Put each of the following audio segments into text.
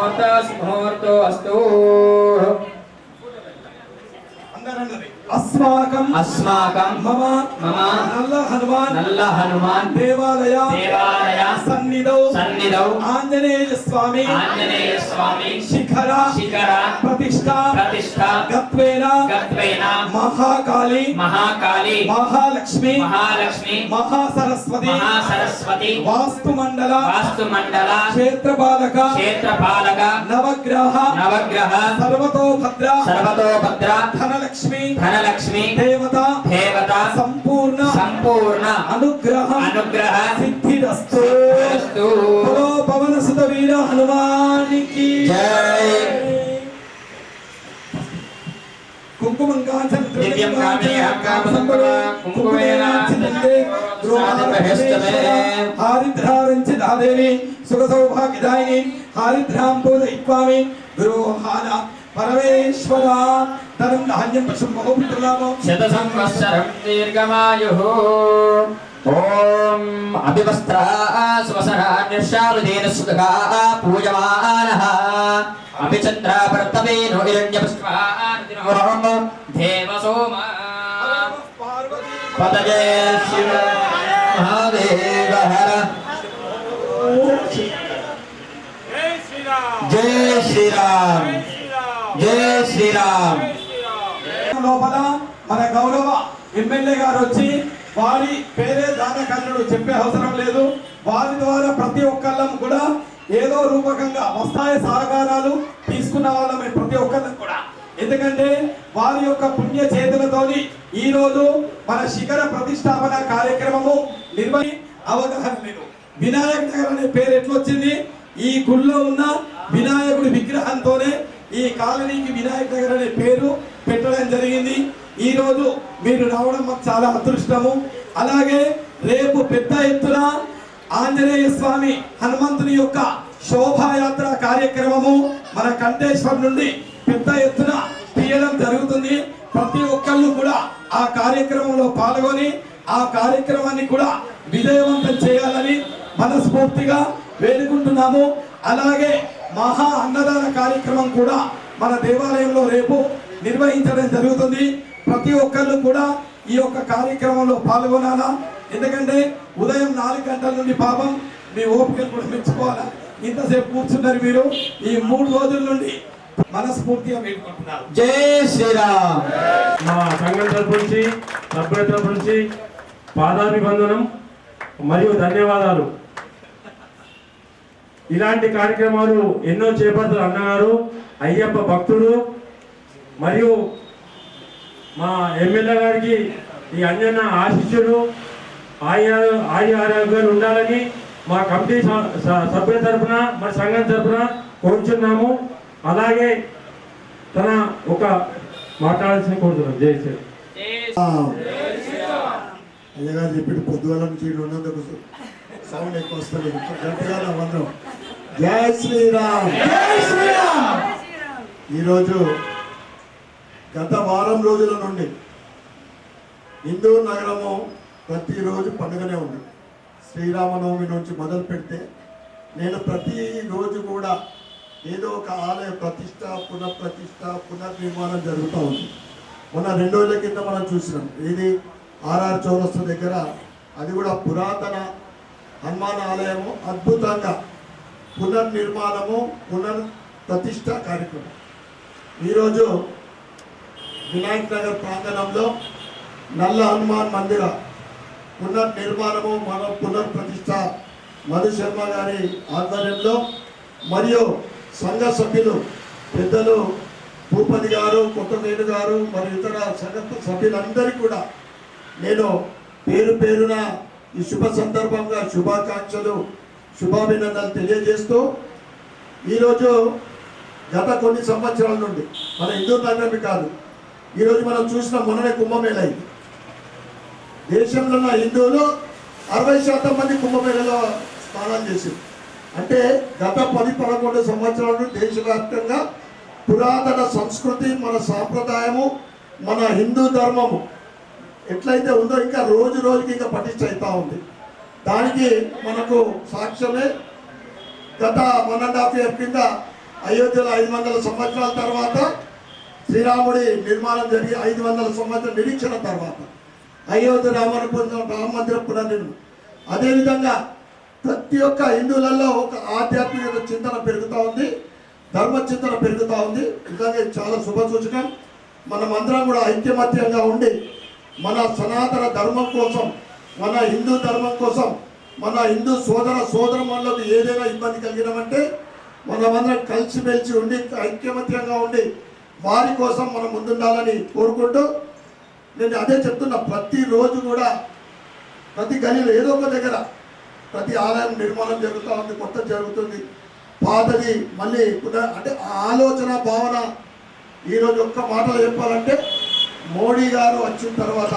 मुहूर्तो अस्तु अस्माकं मम नल्ल हनुमान देवालय सन्निधौ आंजनेय स्वामी शिखर प्रतिष्ठा गत्वेन महाकाली महालक्ष्मी महासरस्वती वास्तुमंडल क्षेत्रपालक नवग्रह सर्वतोभद्र धनलक्ष्मी देवता संपूर्ण अनुग्रह सिद्धिरस्तु बोलो पवन सुत वीर हनुमान की जय। कुंकुमं कांचन दिव्यं कुंकुमेन हारिद्रारंच दादेवी सुख सौभाग्यदायिनी हारिद्रां पूजयित्वामि गुरुहाना परमेश्वरा धनं धान्यं पशुं बहुपुत्रलाभं शतसंवत्सरं दीर्घमायुः। ओम अभिवस्त्रा सुवसना निर्शालुदेन सुदगा पूजमानः अभिचन्द्रा प्रतवेनो हिरण्यपुष्पार्दिनो देवसोमा पतये शिव महादेव हर। जय श्री राम जय श्री राम। లోపల మన గౌరవ ఎమ్మెల్యే గారు వచ్చి వారి పేరే దానకర్ణుడు చెప్పే అవసరం లేదు. వారి ద్వారా ప్రతి ఒక్కళ్ళం కూడా ఏదో రూపకంగా వస్తాయ సహకారాలు తీసుకున్న వాళ్ళమే ప్రతి ఒక్కళ్ళం కూడా. ఎందుకంటే వారి యొక్క పుణ్య చేతులతోని ఈ రోజు మన శిఖర ప్రతిష్టాపన కార్యక్రమము నిర్వహి అవగాహన లేదు. వినాయక నగర్ అనే పేరు ఎట్లొచ్చింది? ఈ గుళ్ళో ఉన్న వినాయకుడి విగ్రహంతోనే ఈ కాలనీకి వినాయక నగర్ అనే పేరు పెట్టడం జరిగింది. ఈ రోజు మీరు రావడం మాకు చాలా అదృష్టము. అలాగే రేపు పెద్ద ఎత్తున ఆంజనేయ స్వామి హనుమంతుని యొక్క శోభాయాత్ర కార్యక్రమము మన కంఠేశ్వర్ నుండి పెద్ద ఎత్తున తీయడం జరుగుతుంది. ప్రతి ఒక్కళ్ళు కూడా ఆ కార్యక్రమంలో పాల్గొని ఆ కార్యక్రమాన్ని కూడా విజయవంతం చేయాలని మనస్ఫూర్తిగా వేడుకుంటున్నాము. అలాగే మహా అన్నదాన కార్యక్రమం కూడా మన దేవాలయంలో రేపు నిర్వహించడం జరుగుతుంది. ప్రతి ఒక్కళ్ళు కూడా ఈ యొక్క కార్యక్రమంలో పాల్గొనాలా. ఎందుకంటే ఉదయం 4 గంటల నుండి పాపం మీ ఓపికను కూడా మెచ్చుకోవాలా. ఇంతసేపు కూర్చున్నారు మీరు. ఈ 3 రోజుల నుండి మనస్ఫూర్తిగా వేడుకుంటున్నారు. జై శ్రీరామ్. మా సంఘం తరపు నుంచి సభ్యుల తరపు నుంచి పాదాభివందనం మరియు ధన్యవాదాలు. ఇలాంటి కార్యక్రమాలు ఎన్నో చేపడతారు అన్నగారు. అయ్యప్ప భక్తుడు మరియు మా ఎమ్మెల్యే గారికి ఈ అంజన్న ఆశిష్యుడు ఆరోగ్యాలు ఉండాలని మా కమిటీ సభ్యుల తరఫున మా సంఘం తరఫున కోరుచున్నాము. అలాగే తన ఒక మాట్లాడాల్సిన కోరుతున్నాం. జై శ్రీరామ్. అయ్యగారు చెప్పి పొద్దుగాల నుంచి ఉన్నందుకు సౌండ్ ఎక్కువ వస్తుంది. గట్టిగా అందరం జై శ్రీరామ్ జై శ్రీరామ్. ఈరోజు గత వారం రోజుల నుండి హిందూ నగరము ప్రతిరోజు పండుగనే ఉంది. శ్రీరామనవమి నుంచి మొదలు పెడితే నేను ప్రతిరోజు కూడా ఏదో ఒక ఆలయ ప్రతిష్ట పునర్నిర్మాణం జరుగుతూ ఉంది. మొన్న 2 రోజుల కింద మనం చూసినాం. ఇది ఆర్ఆర్ చౌరస్తా దగ్గర, అది కూడా పురాతన హనుమాన్ ఆలయము అద్భుతంగా పునర్నిర్మాణము ప్రతిష్ట కార్యక్రమం. ఈరోజు వినాయక్ నగర్ ప్రాంగణంలో నల్ల హనుమాన్ మందిర పునర్నిర్మాణము పునర్ప్రతిష్ట మధు శర్మ గారి ఆధ్వర్యంలో మరియు సంఘ సభ్యులు పెద్దలు భూపతి గారు, కొత్తవేణు గారు మరియు ఇతర సంఘ సభ్యులందరికీ కూడా నేను పేరు పేరున ఈ శుభ సందర్భంగా శుభాకాంక్షలు శుభాభినందనలు తెలియజేస్తూ, ఈరోజు గత కొన్ని సంవత్సరాల నుండి మన హిందూ నగరమే కాదు, ఈరోజు మనం చూసిన మొన్ననే కుంభమేళ అయింది. దేశంలో ఉన్న హిందువులు 60% మంది కుంభమేళలో స్నానం చేసింది. అంటే గత 10-11 సంవత్సరాల నుండి దేశవ్యాప్తంగా పురాతన సంస్కృతి, మన సాంప్రదాయము, మన హిందూ ధర్మము ఎట్లయితే ఉందో ఇంకా రోజు రోజుకి ఇంకా పటిష్ట అవుతూ ఉంది. దానికి మనకు సాక్ష్యమే గత 1.5 year కింద అయోధ్యలో 500 సంవత్సరాల తర్వాత శ్రీరాముడి నిర్మాణం జరిగి 500 సంవత్సరాల నిరీక్షణ తర్వాత అయోధ్య రామ మందిరం పునర్నిర్మాణం. అదేవిధంగా ప్రతి ఒక్క హిందువులలో ఒక ఆధ్యాత్మిక చింతన పెరుగుతూ ఉంది, ధర్మ చింతన పెరుగుతూ ఉంది. నిజంగా చాలా శుభ సూచకం. మనమందరం కూడా ఐక్యమత్యంగా ఉండి మన సనాతన ధర్మం కోసం, మన హిందూ ధర్మం కోసం, మన హిందూ సోదరమణులకు ఏదైనా ఇబ్బంది కలిగినామంటే మనమందరం కలిసిమెలిసి ఉండి ఐక్యమత్యంగా ఉండి వారి కోసం మనం ముందుండాలని కోరుకుంటూ నేను అదే చెప్తున్నా. ప్రతిరోజు కూడా ప్రతి గలీలో ఏదో ఒక దగ్గర ప్రతి ఆలయం నిర్మాణం జరుగుతూ ఉంది, కొత్త జరుగుతుంది, పాతది మళ్ళీ అంటే ఆలోచన భావన. ఈరోజు ఒక్క మాటలో చెప్పాలంటే మోడీ గారు వచ్చిన తర్వాత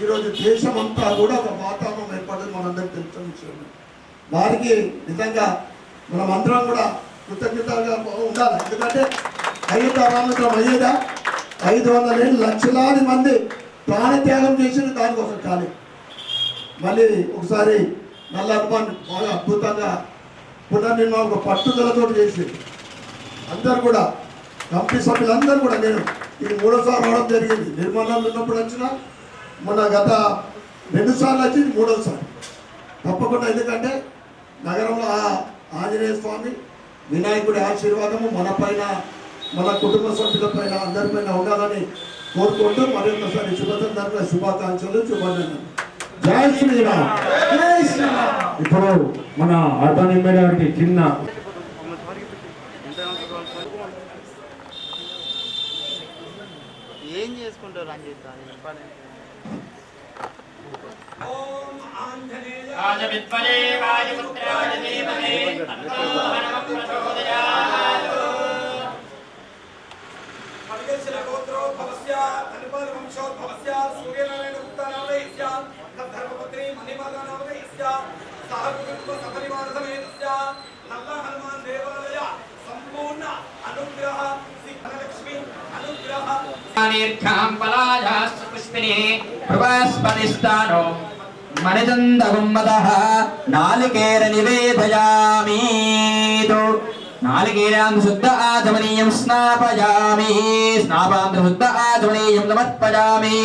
ఈరోజు దేశం అంతా కూడా ఒక వాతావరణం ఏర్పడింది. మనందరికీ తెలిసిన విషయం. వారికి నిజంగా మనం అందరం కూడా కృతజ్ఞతగా ఉండాలి. ఎందుకంటే అయోధ్య రామచంద్రం అయ్యేదా 500 ఏళ్ళు లక్షలాది మంది ప్రాణత్యాగం చేసింది దానికోసం. కానీ మళ్ళీ ఒకసారి నల్ల హనుమాన్ బాగా అద్భుతంగా పునర్నిర్మాణం ఒక పట్టుదలతో చేసి అందరు కూడా కమిటీ సభ్యులందరూ కూడా, నేను ఇది 3వసారి రావడం జరిగింది. నిర్మాణంలో ఉన్నప్పుడు వచ్చిన మొన్న గత 2 సార్లు వచ్చి 3వసారి తప్పకుండా. ఎందుకంటే నగరంలో ఆంజనేయ స్వామి వినాయకుడి ఆశీర్వాదము మన పైన, మన కుటుంబ సభ్యుల పైన, అందరిపైన ఉండాలని కోరుకుంటూ మరొకసారి శుభాకాంక్షలు, శుభాకాంక్షలు. జై శ్రీరామ్. జై శ్రీరామ్. ఇప్పుడు మన అర్బన్ ఎమ్మెల్యే గారికి చిన్న ఏం చేసుకుంటారు అని చెప్తాను. మణిదందగుమ్మదః నాలికేర నివేదయామి. నాలికేరాం శుద్ధ ఆచమనీయం స్నాపయామి. స్నాపాం శుద్ధ ఆచమనీయం సమర్పయామి.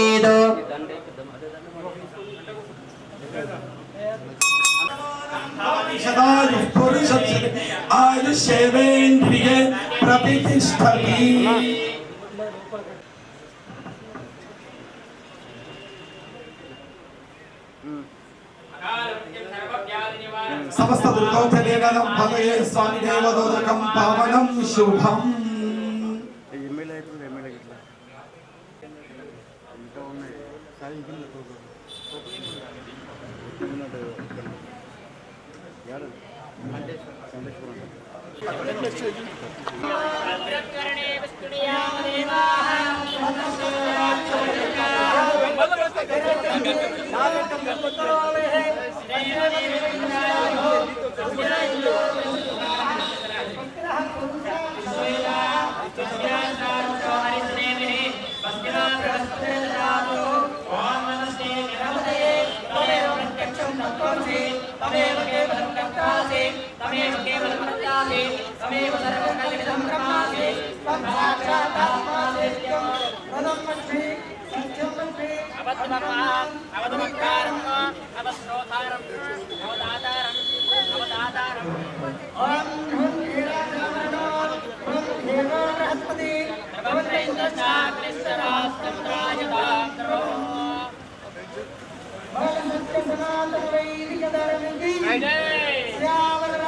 ఆయుష్యేంద్రియే ప్రతిష్టతి. సమస్త దుర్గౌచలేనం భగయే స్వామి దేవదోదకం పావనం శుభం. జై